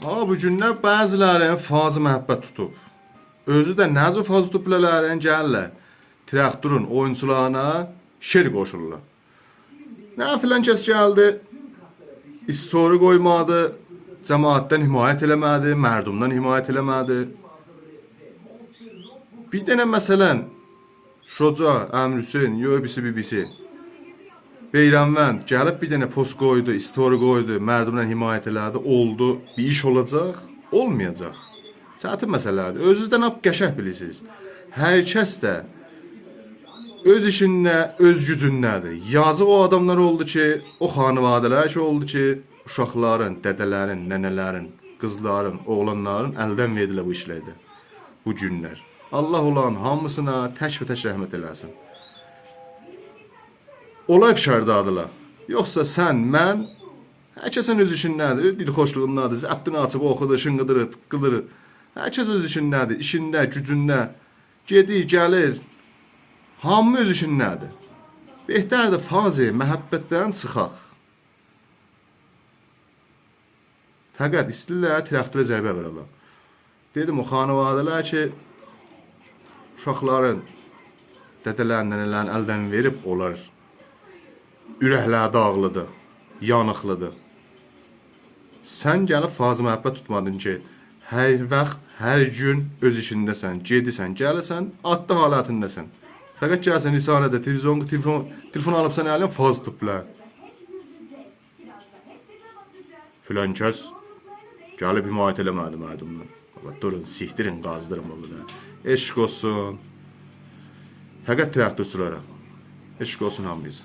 Ama bu günlər bəzilərin fazı məhəbbət tutub. Özü də nəzə fazı tutublərin gəlirlər. Traktorun oyunçularına şer qoşurlar. Nə filan kəs gəldi, istori qoymadı, cəmaatdan himayət eləmədi, mərdumdan himayət eləmədi. Bir dənə məsələn, Şoca, Əmr Hüseyin, BBC. Beyranvənd gəlib bir dənə post qoydu, istori qoydu, mərdumdan himayət elədi, oldu, bir iş olacaq, olmayacaq. Çətin məsələdir. Özünüzdən qəşəng bilirsiniz. Hər kəs də öz işində, öz gücündədir. Yazıq o adamlar oldu ki, o xanivadələr ki oldu ki, uşaqların, dədələrin, nənələrin, qızların, oğlanların əldən verdilər bu işlərdə. Bu günlər. Allah olan hamısına tək və tək rəhmət eləsin. Olay fişardadılar. Yoxsa sən, mən, hər kəsin öz işindədir, dilxoşluğundadır, zəbdini açıb oxudur, şınqıdırır, qıldırır. Hər kəs öz işindədir, işində, gücündə, gedir, gəlir. Hamı öz işindədir. Behtərdir fazi, məhəbbətdən çıxaq. Fəqət istəyirlər, traktora zərbə verələr. Dedim, o xanivadələr ki, uşaqların, dədələrin, nənələrin əldən verib olar. Ürəklər dağlıdır, yanıqlıdır. Sən gəlib fazla məhəbbət tutmadın ki, hər vaxt, hər gün öz işindəsən, gedirsən, gəlirsən, adlı halətindəsən. Fəqət gəlsən lisanədə, telefon alıbsan əlin, faz tutublar. Filan kəs gəlib himayət eləmədi mərdumdan. Durun, sihdirin, qazdırın burada. Eşq olsun. Fəqət traktorçulara. Eşq olsun hamıyız.